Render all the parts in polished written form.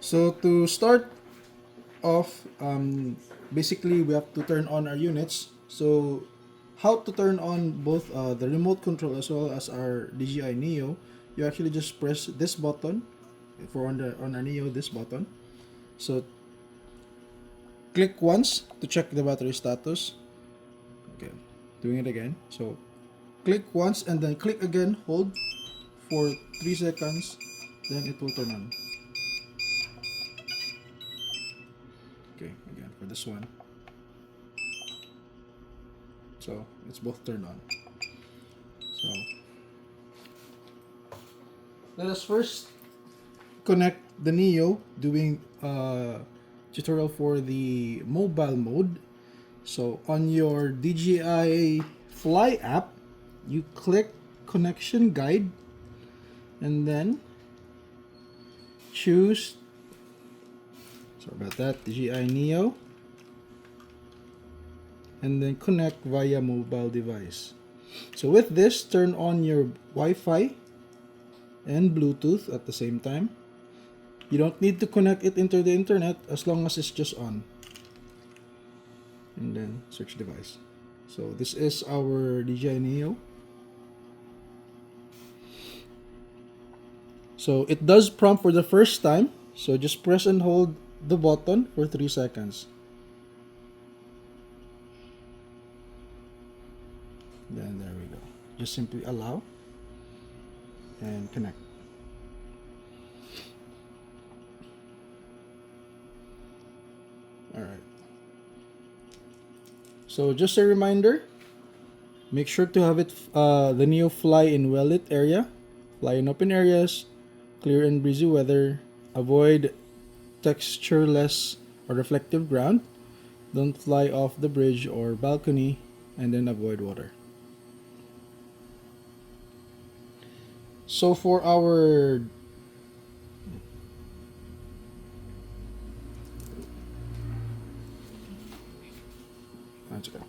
So to start off, basically we have to turn on our units. So how to turn on both the remote control as well as our DJI Neo? You actually just press this button for on our Neo, this button. So click once to check the battery status. Okay, doing it again. So click once and then click again, hold for 3 seconds, then it will turn on. Okay, again for this one. So it's both turned on. So let us first connect the Neo, doing tutorial for the mobile mode. So on your DJI Fly app, you click connection guide and then choose, sorry about that, DJI Neo, and then connect via mobile device. So with this, turn on your Wi-Fi and Bluetooth at the same time. You don't need to connect it into the internet as long as it's just on. And then search device. So this is our DJI Neo. So it does prompt for the first time. So just press and hold the button for 3 seconds. Then there we go. Just simply allow and connect. Alright. So just a reminder, make sure to have it the Neo fly in well-lit area, fly in open areas, clear and breezy weather, avoid textureless or reflective ground, don't fly off the bridge or balcony, and then avoid water. So for our let's go.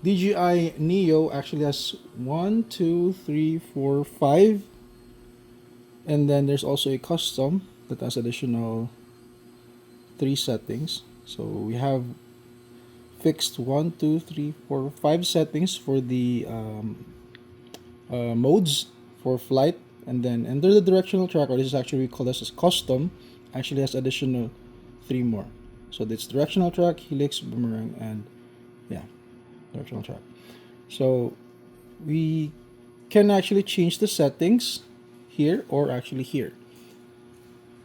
DJI Neo actually has 1, 2, 3, 4, 5, and then there's also a custom that has additional 3 settings. So we have fixed 1, 2, 3, 4, 5 settings for the modes for flight, and then under the directional track, or this is actually we call this as custom, actually has additional 3 more. So it's directional track, helix, boomerang, and yeah, directional track. So we can actually change the settings here or actually here.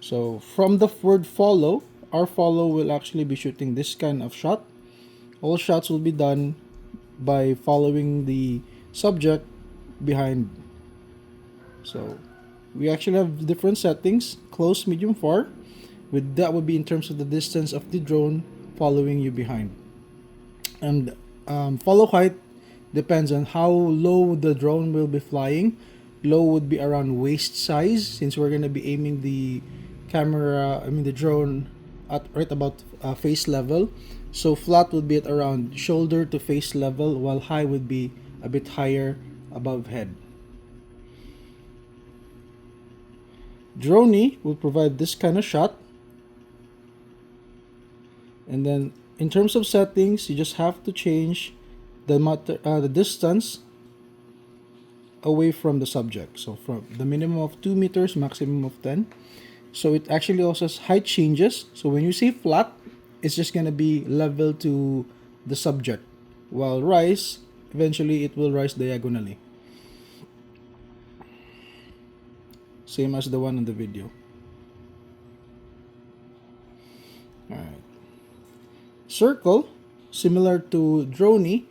So from the word follow, our follow will actually be shooting this kind of shot. All shots will be done by following the subject behind. So we actually have different settings: close, medium, far. With that would be in terms of the distance of the drone following you behind. And follow height depends on how low the drone will be flying. Low would be around waist size, since we're going to be aiming the the drone at right about face level. So flat would be at around shoulder to face level, while high would be a bit higher above head. Droney will provide this kind of shot. And then in terms of settings, you just have to change the distance away from the subject. So from the minimum of 2 meters, maximum of 10. So it actually also has height changes. So when you say flat, it's just going to be level to the subject, while rise, eventually it will rise diagonally. Same as the one in the video. Alright. Circle, similar to Droney,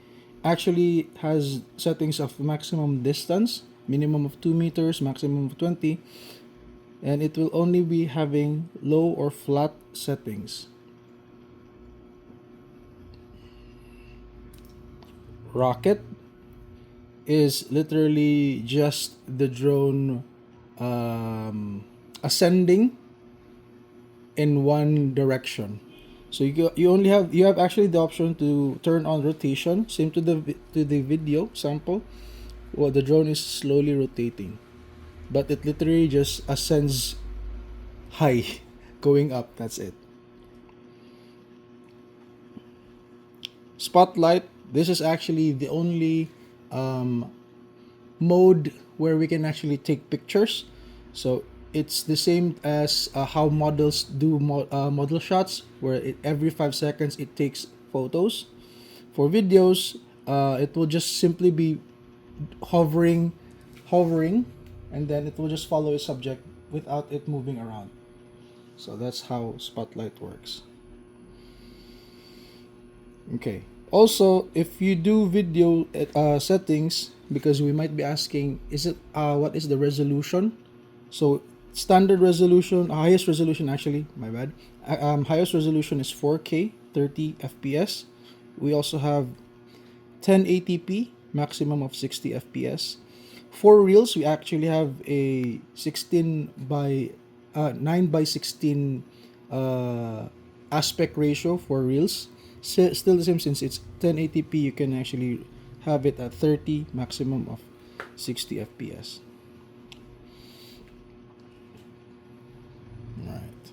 actually has settings of maximum distance, minimum of 2 meters, maximum of 20, and it will only be having low or flat settings. Rocket is literally just the drone ascending in one direction. So you have actually the option to turn on rotation, same to the video sample. Well, the drone is slowly rotating. but it literally just ascends high, going up. That's it. Spotlight. This is actually the only mode where we can actually take pictures. So it's the same as how models do model shots, where every 5 seconds it takes photos. For videos, it will just simply be hovering, hovering, and then it will just follow a subject without it moving around. So that's how Spotlight works. Okay. Also, if you do video settings, because we might be asking, is it what is the resolution? So standard resolution, highest resolution actually, my bad. Highest resolution is 4K, 30 FPS. We also have 1080p, maximum of 60 FPS. For reels, we actually have a 16 by 9 by 16 aspect ratio for reels. Still the same, since it's 1080p, you can actually have it at 30, maximum of 60 FPS. Right.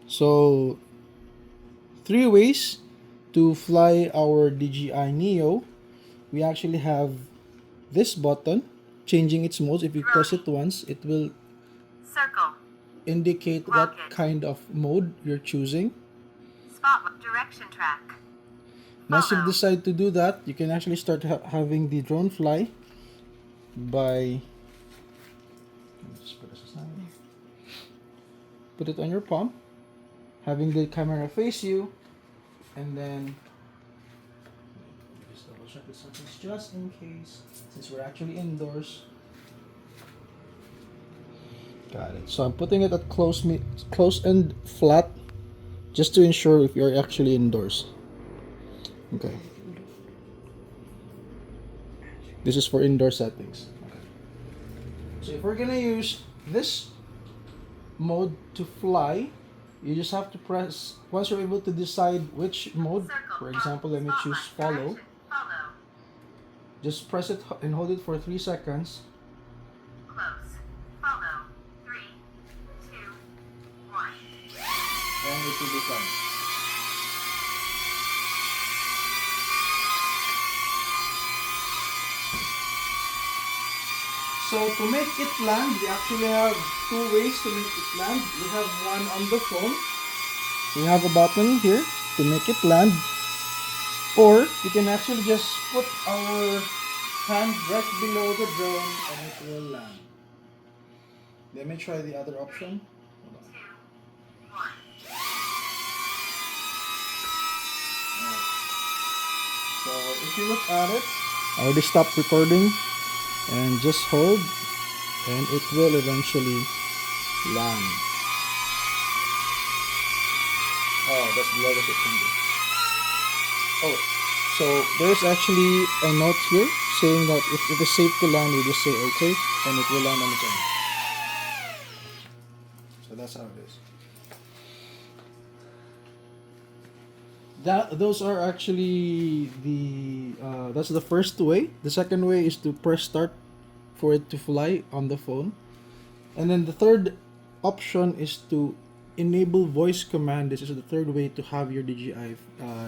So 3 ways to fly our DJI Neo. We actually have this button changing its modes. If you press it once, it will circle, indicate what kind of mode you're choosing. spot, direction track. Once you decide to do that, you can actually start having the drone fly by just put this aside. Put it on your palm, having the camera face you, and then just double check the settings just in case, since we're actually indoors. Got it. So I'm putting it at close and flat, just to ensure if you're actually indoors. Okay. This is for indoor settings. Okay. So if we're gonna use this mode to fly, you just have to press, once you're able to decide which mode, for example, let me choose follow. Just press it and hold it for 3 seconds. Close. Follow. 3, 2, 1. And it will be done. So to make it land, we actually have 2 ways to make it land. We have one on the phone. We have a button here to make it land. Or you can actually just put our hand right below the drone and it will land. Let me try the other option. Hold on. 2, 1. Alright. So if you look at it, I already stopped recording, and just hold and it will eventually land. Oh, that's the lowest it can do. Oh, so there's actually a note here saying that if it is safe to land, we just say okay and it will land on its own. So that's how it is. Those are actually that's the first way. The second way is to press start for it to fly on the phone, and then the third option is to enable voice command. This is the third way to have your DJI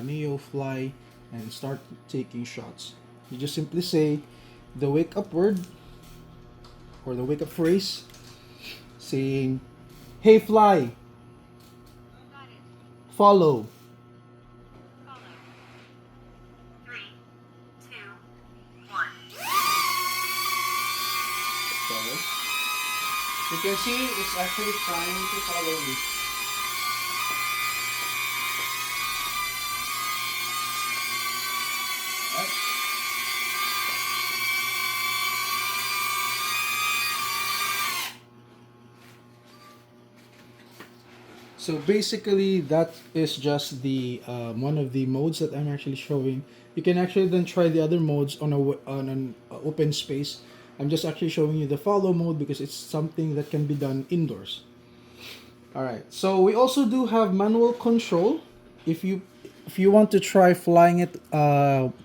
Neo fly and start taking shots. You just simply say the wake up word or the wake up phrase, saying, "Hey fly, follow." 3, 2, 1. So you can see it's actually trying to follow me. Right. So basically, that is just the one of the modes that I'm actually showing. You can actually then try the other modes on on an open space. I'm just actually showing you the follow mode because it's something that can be done indoors. All right. So we also do have manual control. If you want to try flying it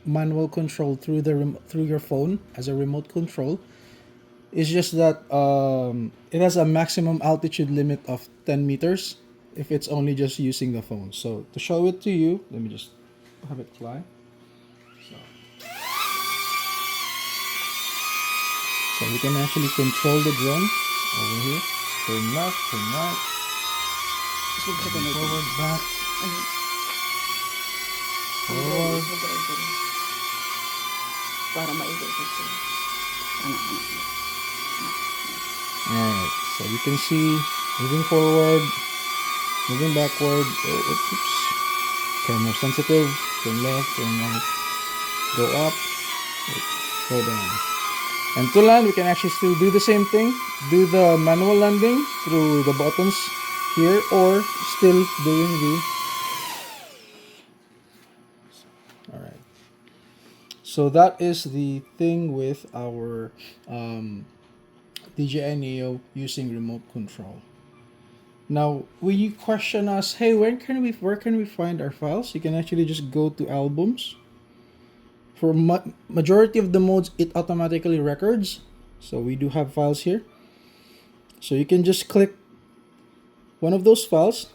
manual control through through your phone as a remote control, It's just that it has a maximum altitude limit of 10 meters if it's only just using the phone. So to show it to you, let me just have it fly. So we can actually control the drone over here. Turn left, turn right, Tapos huwag siya gamitin. forward, back, Ano? forward. Para maigay ko siya. Anak. Alright, so you can see moving forward, moving backward. Oh, oops. Camera sensitive. Turn left, turn right. Go up, go down. And to land, we can actually still do the same thing. Do the manual landing through the buttons here, or still doing the... Alright. So that is the thing with our DJI Neo using remote control. Now, when you question us, hey, where can we find our files? You can actually just go to albums. For majority of the modes, it automatically records. So we do have files here. So you can just click one of those files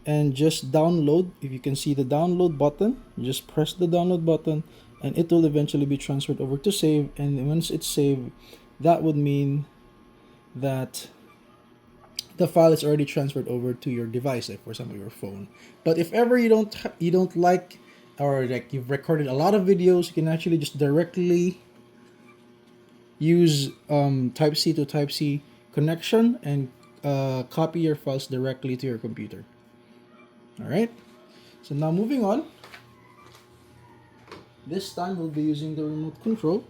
and just download. If you can see the download button, you just press the download button and it will eventually be transferred over to save. And once it's saved, that would mean that the file is already transferred over to your device, like for example your phone. But if ever you don't like, or like you've recorded a lot of videos, you can actually just directly use Type C to Type C connection and copy your files directly to your computer. All right. So now moving on. This time we'll be using the remote control.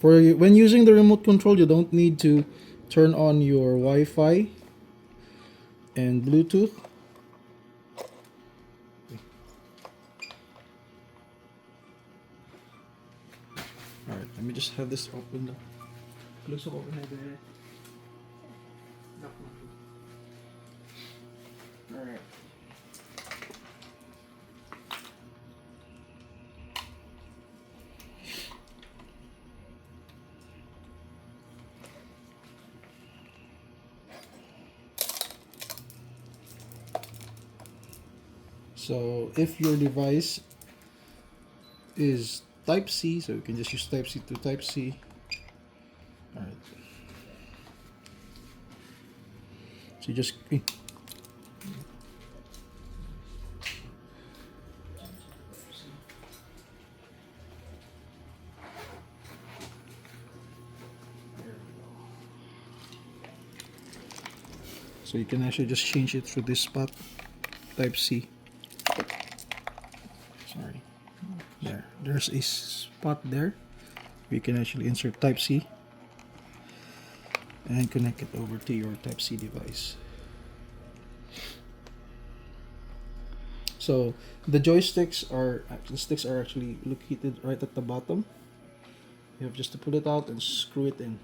When using the remote control, you don't need to turn on your Wi-Fi and Bluetooth. All right, let me just have this open. Close up open there. All right. So if your device is Type C, so you can just use Type C to Type C. All right. So you just so you can actually just change it for this spot, Type C. Sorry. There's a spot there. You can actually insert Type C and connect it over to your Type C device. So the sticks are actually located right at the bottom. You have just to pull it out and screw it in.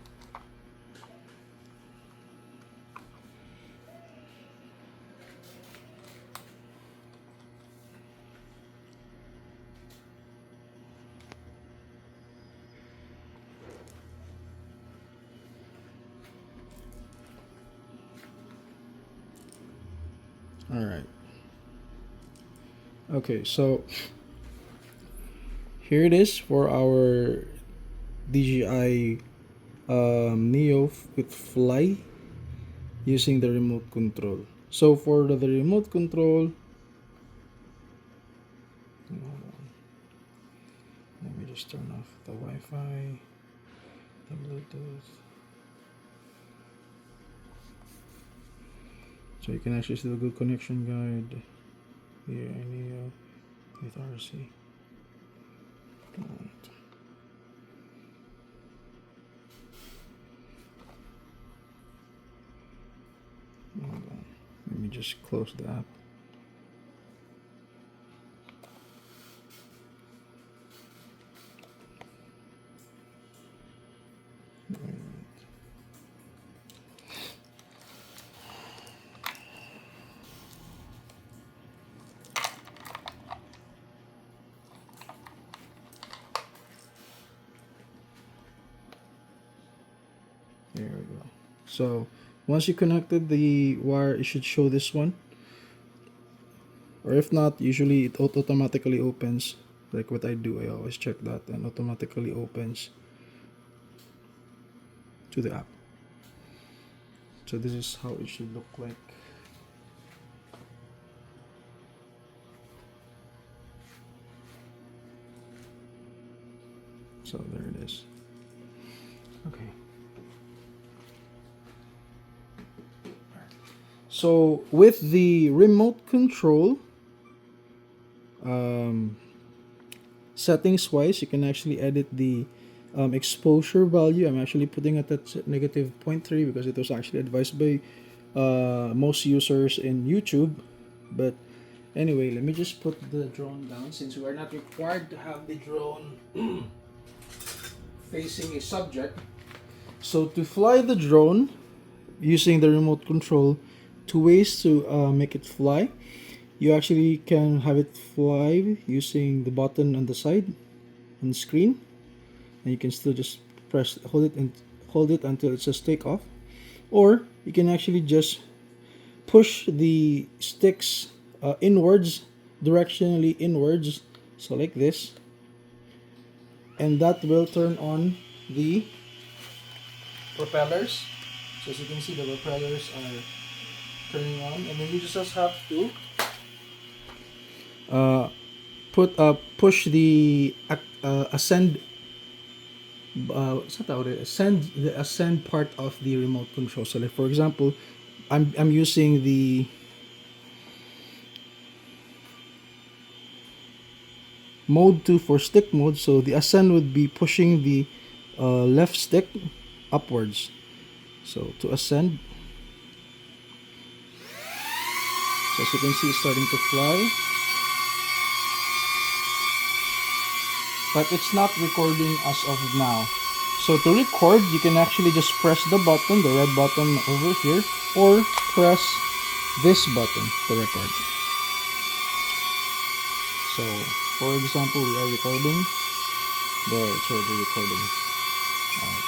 All right. Okay, so here it is for our DJI Neo with Fly using the remote control. So for the remote control, let me just turn off the Wi-Fi, the Bluetooth. So you can actually see the good connection guide here, Neo with RC. Hold on. Let me just close the app. There we go. So once you connected the wire, it should show this one. Or if not, usually it automatically opens. Like what I do, I always check that and automatically opens to the app. So this is how it should look like. So there it is. Okay. So with the remote control, settings wise, you can actually edit the exposure value. I'm actually putting it at negative 0.3 because it was actually advised by most users in YouTube. But anyway, let me just put the drone down since we are not required to have the drone facing a subject. So to fly the drone using the remote control, two ways to make it fly. You actually can have it fly using the button on the side on the screen, and you can still just hold it until it says take off, or you can actually just push the sticks inwards, directionally inwards, so like this, and that will turn on the propellers. So as you can see, the propellers are turning on, and then you just have to push the ascend the ascend part of the remote control. So like for example, I'm using the mode 2 for stick mode, so the ascend would be pushing the left stick upwards. So to ascend, so as you can see, it's starting to fly, but it's not recording as of now. So to record, you can actually just press the button, the red button over here, or press this button to record. So for example, we are recording. There, it's already recording. Alright.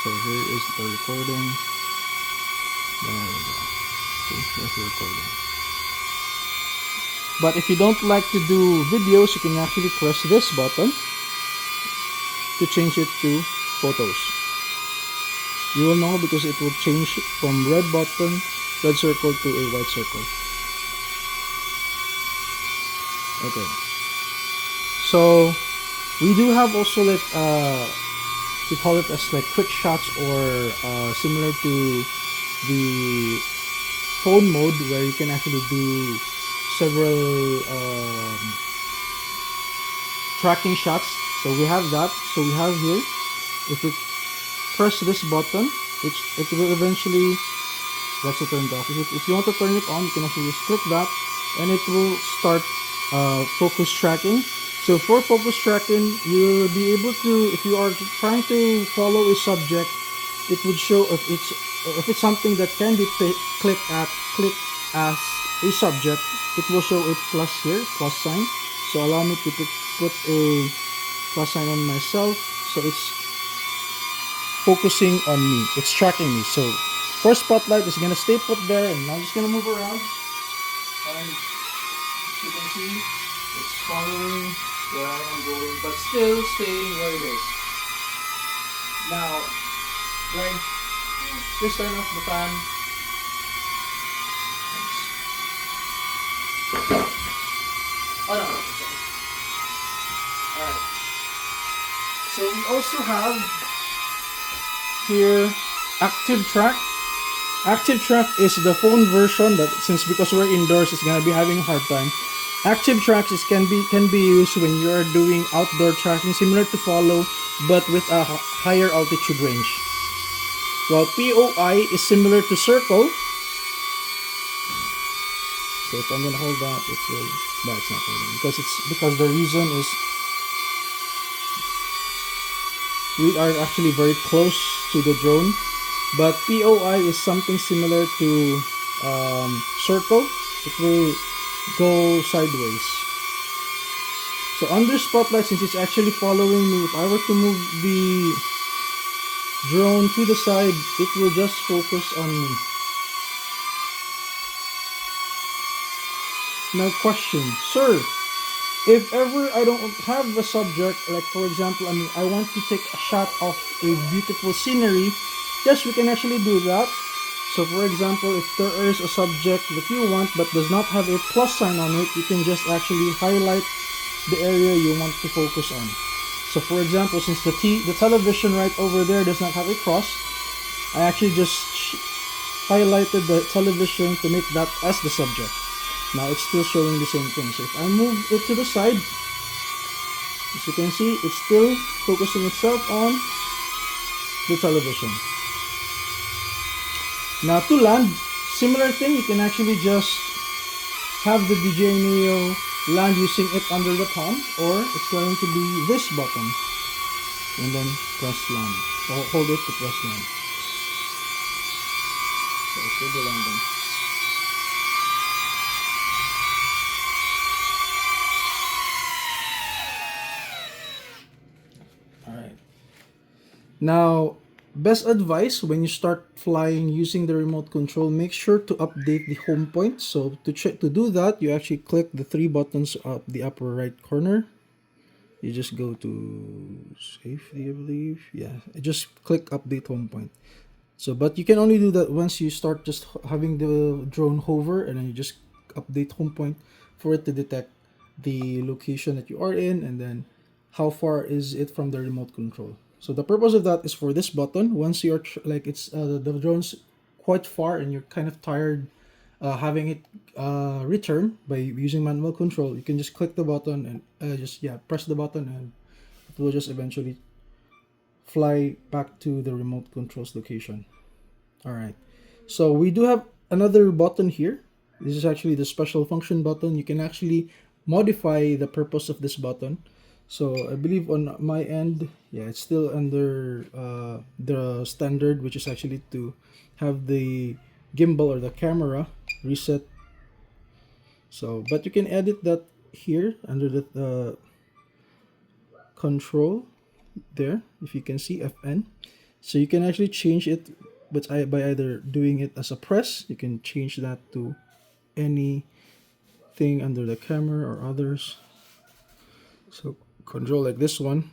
So here is the recording. There we go. See, there's the recording. But if you don't like to do videos, you can actually press this button to change it to photos. You will know because it will change from red button, red circle to a white circle. Okay. So we do have also like we call it as like quick shots, or similar to the phone mode where you can actually do several tracking shots. So we have that. So we have here, if we press this button, it will eventually, that's it turned off. If you want to turn it on, you can actually just click that and it will start focus tracking. So for focus tracking, you will be able to, if you are trying to follow a subject, it would show if it's something that can be clicked as a subject, it will show a plus here, plus sign. So allow me to put a plus sign on myself, so it's focusing on me, it's tracking me. So for spotlight, it's gonna stay put there, and I'm just gonna move around, and as you can see, it's following where I am going, but still staying where it is. Now, Glenn, just turn off the fan. Oh no, sorry. Alright. So we also have here Active Track. Active Track is the phone version, but because we're indoors, it's gonna be having a hard time. Active Tracks can be used when you are doing outdoor tracking, similar to follow, but with a higher altitude range. While POI is similar to circle. So if I'm gonna hold that, it will. But it's not holding because the reason is we are actually very close to the drone. But POI is something similar to circle. It will go sideways. So under spotlight, since it's actually following me, if I were to move drone to the side, it will just focus on me. Now question, sir, if ever I don't have a subject, like for example, I want to take a shot of a beautiful scenery, yes, we can actually do that. So for example, if there is a subject that you want but does not have a plus sign on it, you can just actually highlight the area you want to focus on. So for example, since the television right over there does not have a cross, I actually just highlighted the television to make that as the subject. Now it's still showing the same thing. So if I move it to the side, as you can see, it's still focusing itself on the television. Now to land, similar thing, you can actually just have the DJI Neo land using it under the palm, or it's going to be this button, and then press land, or hold it to press land. So it will be landing. Alright. Now, best advice when you start flying using the remote control, make sure to update the home point. So to do that, you actually click the three buttons up the upper right corner. You just go to safety, I believe. Yeah, just click update home point. So, but you can only do that once you start just having the drone hover, and then you just update home point for it to detect the location that you are in, and then how far is it from the remote control. So the purpose of that is for this button. Once you're like it's the drone's quite far and you're kind of tired having it return by using manual control, you can just click the button and just press the button, and it will just eventually fly back to the remote controls location. All right, so we do have another button here. This is actually the special function button. You can actually modify the purpose of this button. So I believe on my end, yeah, it's still under the standard, which is actually to have the gimbal or the camera reset. So, but you can edit that here under the control there, if you can see FN. So you can actually change it, but by either doing it as a press, you can change that to anything under the camera or others. So control like this one,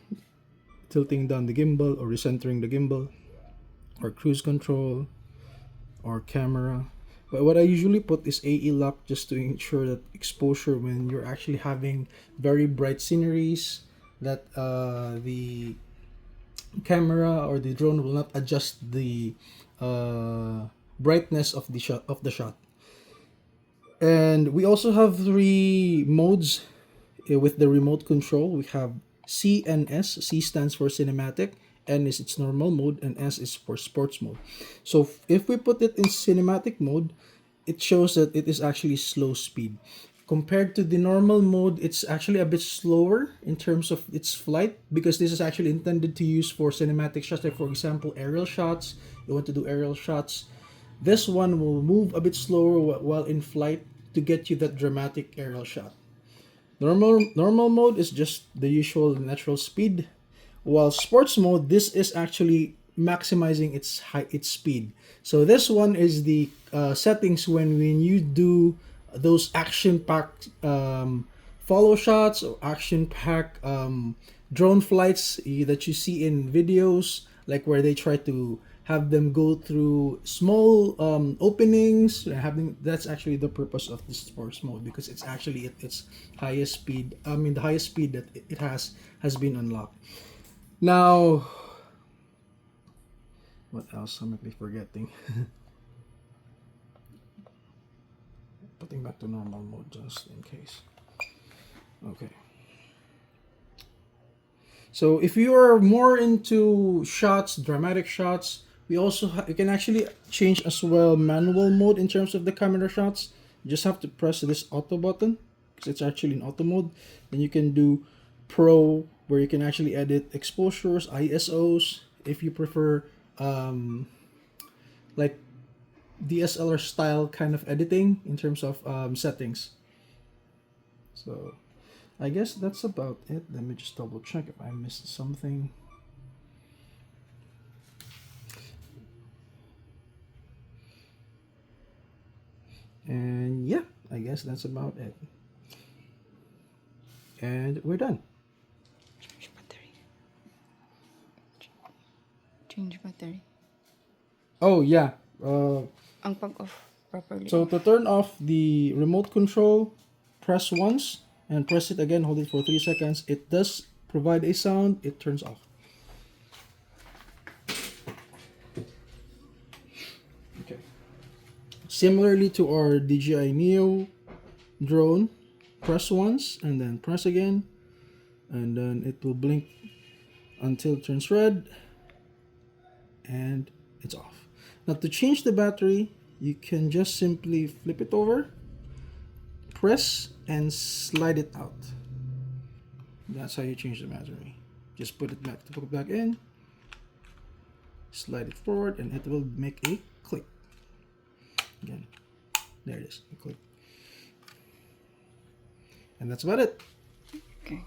tilting down the gimbal or recentering the gimbal, or cruise control, or camera. But what I usually put is AE lock, just to ensure that exposure when you're actually having very bright sceneries, that the camera or the drone will not adjust the brightness of the shot. And we also have three modes with the remote control. We have C and S. C stands for cinematic, N is its normal mode, and S is for sports mode. So if we put it in cinematic mode, it shows that it is actually slow speed. Compared to the normal mode, it's actually a bit slower in terms of its flight, because this is actually intended to use for cinematic shots. Like for example, aerial shots. You want to do aerial shots. This one will move a bit slower while in flight to get you that dramatic aerial shot. Normal mode is just the usual natural speed, while sports mode, this is actually maximizing its speed. So this one is the settings when you do those action-packed follow shots or action-packed drone flights that you see in videos, like where they try to have them go through small openings. That's actually the purpose of this sports mode, because it's actually at its highest speed. I mean, the highest speed that it has been unlocked. Now, what else am I forgetting? Putting back to normal mode just in case. Okay. So if you are more into shots, dramatic shots, we also you can actually change as well manual mode in terms of the camera shots. You just have to press this auto button, because it's actually in auto mode. Then you can do pro, where you can actually edit exposures, ISOs, if you prefer like DSLR style kind of editing in terms of settings. So I guess that's about it. Let me just double check if I missed something. guess that's about it. And we're done. Change battery. Change battery. Oh yeah. Ang pag-off properly. So to turn off the remote control, press once and press it again. Hold it for 3 seconds. It does provide a sound. It turns off. Okay. Similarly to our DJI Neo drone, press once and then press again, and then it will blink until it turns red, and it's off. Now to change the battery, you can just simply flip it over, press, and slide it out. That's how you change the battery. Just put it back in, slide it forward, and it will make a click. Again, there it is, a click. And that's about it. Okay.